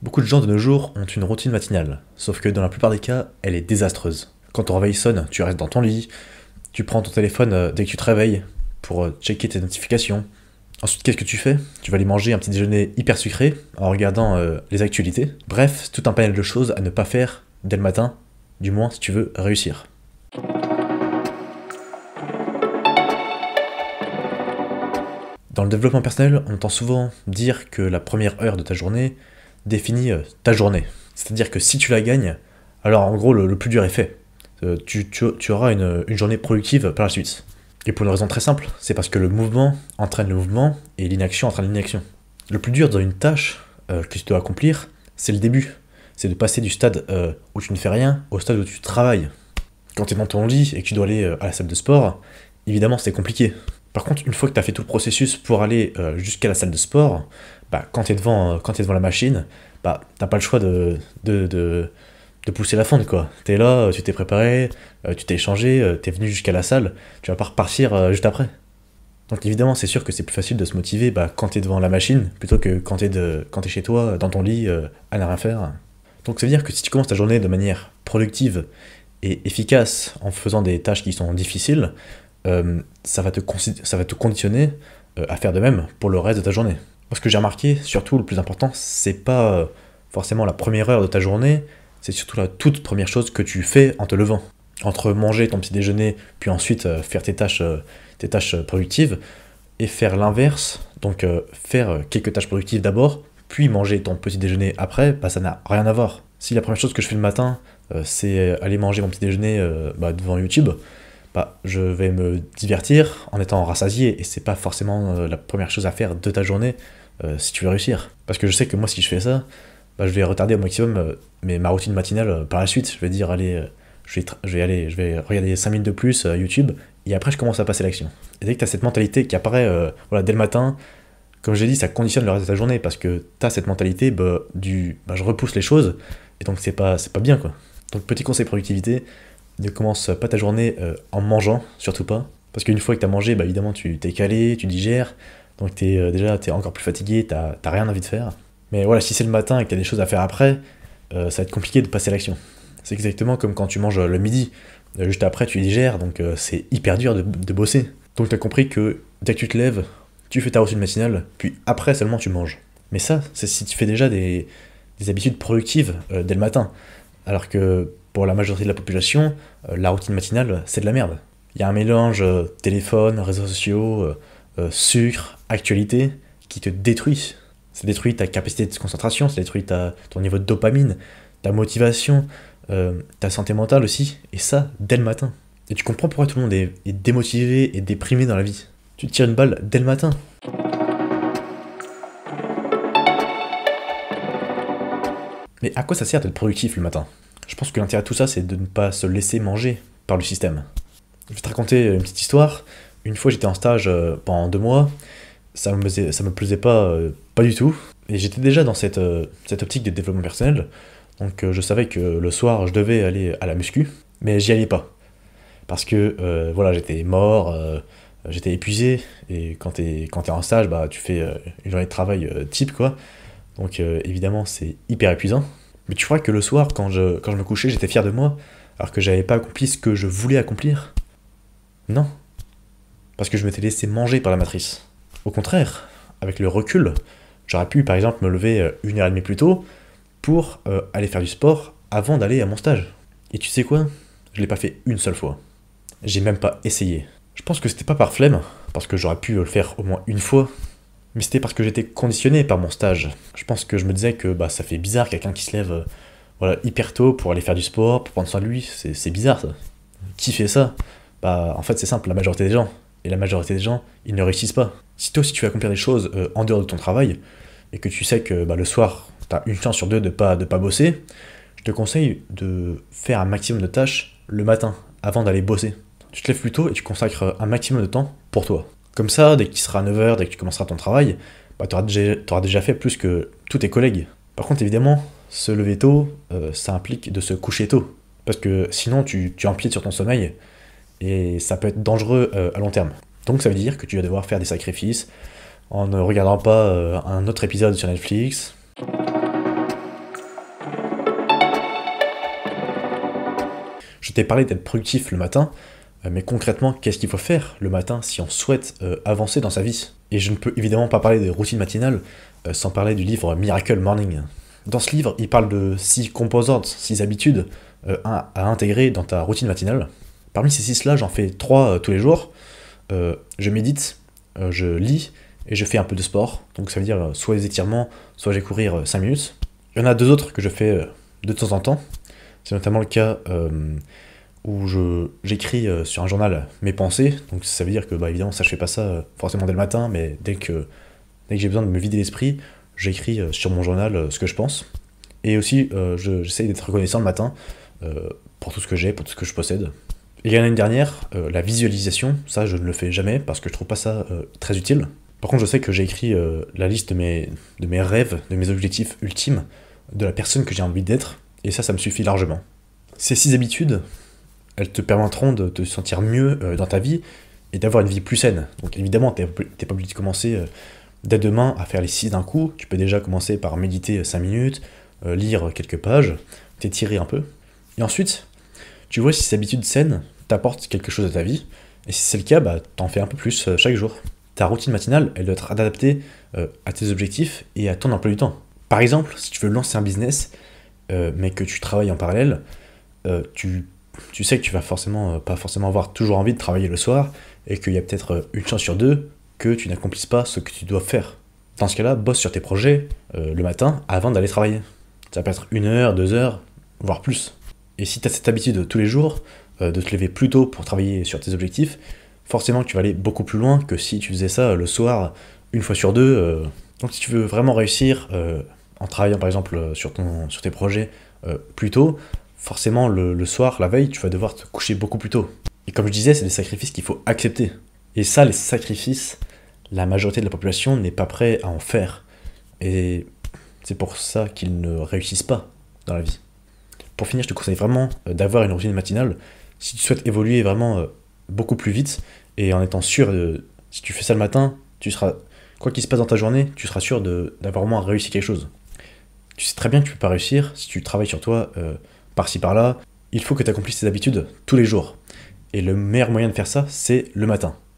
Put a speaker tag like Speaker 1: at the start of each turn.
Speaker 1: Beaucoup de gens de nos jours ont une routine matinale, sauf que dans la plupart des cas, elle est désastreuse. Quand ton réveil sonne, tu restes dans ton lit, tu prends ton téléphone dès que tu te réveilles pour checker tes notifications. Ensuite, qu'est-ce que tu fais? Tu vas aller manger un petit déjeuner hyper sucré en regardant les actualités. Bref, tout un panel de choses à ne pas faire dès le matin, du moins si tu veux réussir. Dans le développement personnel, on entend souvent dire que la première heure de ta journée définit ta journée. C'est-à-dire que si tu la gagnes, alors en gros le plus dur est fait. Tu auras une journée productive par la suite. Et pour une raison très simple, c'est parce que le mouvement entraîne le mouvement et l'inaction entraîne l'inaction. Le plus dur dans une tâche que tu dois accomplir, c'est le début. C'est de passer du stade où tu ne fais rien au stade où tu travailles. Quand tu es dans ton lit et que tu dois aller à la salle de sport, évidemment c'est compliqué. Par contre, une fois que tu as fait tout le processus pour aller jusqu'à la salle de sport, quand tu es devant la machine, t'as pas le choix de pousser la fonte, quoi. Tu es là, tu t'es préparé, tu t'es échangé, tu es venu jusqu'à la salle, tu vas pas repartir juste après. Donc évidemment, c'est sûr que c'est plus facile de se motiver quand tu es devant la machine, plutôt que quand tu es chez toi, dans ton lit, à ne rien faire. Donc ça veut dire que si tu commences ta journée de manière productive et efficace en faisant des tâches qui sont difficiles, ça va te conditionner à faire de même pour le reste de ta journée. Ce que j'ai remarqué, surtout le plus important, c'est pas forcément la première heure de ta journée, c'est surtout la toute première chose que tu fais en te levant. Entre manger ton petit déjeuner, puis ensuite faire tes tâches productives, et faire l'inverse, donc faire quelques tâches productives d'abord, puis manger ton petit déjeuner après, ça n'a rien à voir. Si la première chose que je fais le matin, c'est aller manger mon petit déjeuner devant YouTube, je vais me divertir en étant rassasié, et c'est pas forcément la première chose à faire de ta journée si tu veux réussir. Parce que je sais que moi, si je fais ça, je vais retarder au maximum ma routine matinale par la suite. Je vais dire, allez, je vais regarder 5 minutes de plus YouTube, et après je commence à passer à l'action. Et dès que tu as cette mentalité qui apparaît dès le matin, comme j'ai dit, ça conditionne le reste de ta journée, parce que tu as cette mentalité je repousse les choses, et donc c'est pas bien, quoi. Donc petit conseil productivité, ne commence pas ta journée en mangeant, surtout pas. Parce qu'une fois que tu as mangé, évidemment, tu t'es calé, tu digères, donc t'es encore plus fatigué, t'as rien envie de faire. Mais voilà, si c'est le matin et que tu as des choses à faire après, ça va être compliqué de passer à l'action. C'est exactement comme quand tu manges le midi, juste après tu digères, donc c'est hyper dur de bosser. Donc tu as compris que dès que tu te lèves, tu fais ta routine matinale, puis après seulement tu manges. Mais ça, c'est si tu fais déjà des habitudes productives dès le matin. Alors que pour la majorité de la population, la routine matinale, c'est de la merde. Il y a un mélange téléphone, réseaux sociaux, sucre, actualité, qui te détruit. Ça détruit ta capacité de concentration, ça détruit ton niveau de dopamine, ta motivation, ta santé mentale aussi, et ça, dès le matin. Et tu comprends pourquoi tout le monde est démotivé et déprimé dans la vie. Tu te tires une balle dès le matin. Mais à quoi ça sert d'être productif le matin? Je pense que l'intérêt de tout ça, c'est de ne pas se laisser manger par le système. Je vais te raconter une petite histoire. Une fois, j'étais en stage pendant 2 mois. Ça me plaisait pas du tout. Et j'étais déjà dans cette optique de développement personnel. Donc je savais que le soir, je devais aller à la muscu. Mais j'y allais pas. Parce que j'étais mort, j'étais épuisé. Et quand t'es en stage, tu fais une journée de travail type, quoi. Donc évidemment, c'est hyper épuisant. Mais tu crois que le soir, quand je me couchais, j'étais fier de moi, alors que j'avais pas accompli ce que je voulais accomplir? Non. Parce que je m'étais laissé manger par la matrice. Au contraire, avec le recul, j'aurais pu par exemple me lever 1h30 plus tôt pour aller faire du sport avant d'aller à mon stage. Et tu sais quoi? Je l'ai pas fait une seule fois. J'ai même pas essayé. Je pense que c'était pas par flemme, parce que j'aurais pu le faire au moins une fois, mais c'était parce que j'étais conditionné par mon stage. Je pense que je me disais que ça fait bizarre quelqu'un qui se lève hyper tôt pour aller faire du sport, pour prendre soin de lui, c'est bizarre ça. Qui fait ça? En fait c'est simple, la majorité des gens. Et la majorité des gens, ils ne réussissent pas. Si tu veux accomplir des choses en dehors de ton travail, et que tu sais que le soir, tu as une chance sur deux de pas bosser, je te conseille de faire un maximum de tâches le matin, avant d'aller bosser. Tu te lèves plus tôt et tu consacres un maximum de temps pour toi. Comme ça, dès qu'il sera 9h, dès que tu commenceras ton travail, tu auras déjà fait plus que tous tes collègues. Par contre, évidemment, se lever tôt, ça implique de se coucher tôt. Parce que sinon, tu empiètes sur ton sommeil, et ça peut être dangereux à long terme. Donc ça veut dire que tu vas devoir faire des sacrifices en ne regardant pas un autre épisode sur Netflix. Je t'ai parlé d'être productif le matin, mais concrètement, qu'est-ce qu'il faut faire le matin si on souhaite avancer dans sa vie? Et je ne peux évidemment pas parler des routines matinales sans parler du livre Miracle Morning. Dans ce livre, il parle de 6 composantes, 6 habitudes à intégrer dans ta routine matinale. Parmi ces 6-là, j'en fais 3 tous les jours. Je médite, je lis et je fais un peu de sport. Donc ça veut dire soit des étirements, soit je vais courir 5 minutes. Il y en a 2 autres que je fais de temps en temps. C'est notamment le cas où j'écris sur un journal mes pensées. Donc ça veut dire que, évidemment, ça je fais pas ça forcément dès le matin, mais dès que j'ai besoin de me vider l'esprit, j'écris sur mon journal ce que je pense. Et aussi, j'essaye d'être reconnaissant le matin pour tout ce que j'ai, pour tout ce que je possède. Et il y en a une dernière, la visualisation. Ça, je ne le fais jamais parce que je trouve pas ça très utile. Par contre, je sais que j'ai écrit la liste de mes rêves, de mes objectifs ultimes, de la personne que j'ai envie d'être. Et ça me suffit largement. Ces 6 habitudes, elles te permettront de te sentir mieux dans ta vie et d'avoir une vie plus saine. Donc évidemment, t'es pas obligé de commencer dès demain à faire les 6 d'un coup. Tu peux déjà commencer par méditer 5 minutes, lire quelques pages, t'étirer un peu. Et ensuite, tu vois si ces habitudes saines t'apportent quelque chose à ta vie. Et si c'est le cas, t'en fais un peu plus chaque jour. Ta routine matinale, elle doit être adaptée à tes objectifs et à ton emploi du temps. Par exemple, si tu veux lancer un business, mais que tu travailles en parallèle, tu sais que tu vas pas forcément avoir toujours envie de travailler le soir, et qu'il y a peut-être une chance sur 2 que tu n'accomplisses pas ce que tu dois faire. Dans ce cas-là, bosse sur tes projets le matin avant d'aller travailler. Ça peut être 1 heure, 2 heures, voire plus. Et si tu as cette habitude tous les jours de te lever plus tôt pour travailler sur tes objectifs, forcément que tu vas aller beaucoup plus loin que si tu faisais ça le soir, une fois sur 2. Donc si tu veux vraiment réussir en travaillant par exemple sur tes projets plus tôt, forcément le soir, la veille, tu vas devoir te coucher beaucoup plus tôt. Et comme je disais, c'est des sacrifices qu'il faut accepter. Et ça, les sacrifices, la majorité de la population n'est pas prête à en faire. Et c'est pour ça qu'ils ne réussissent pas dans la vie. Pour finir, je te conseille vraiment d'avoir une routine matinale si tu souhaites évoluer vraiment beaucoup plus vite et en étant sûr si tu fais ça le matin, tu seras, quoi qu'il se passe dans ta journée, tu seras sûr d'avoir au moins réussi quelque chose. Tu sais très bien que tu peux pas réussir si tu travailles sur toi par-ci par-là. Il faut que tu accomplisses tes habitudes tous les jours. Et le meilleur moyen de faire ça, c'est le matin.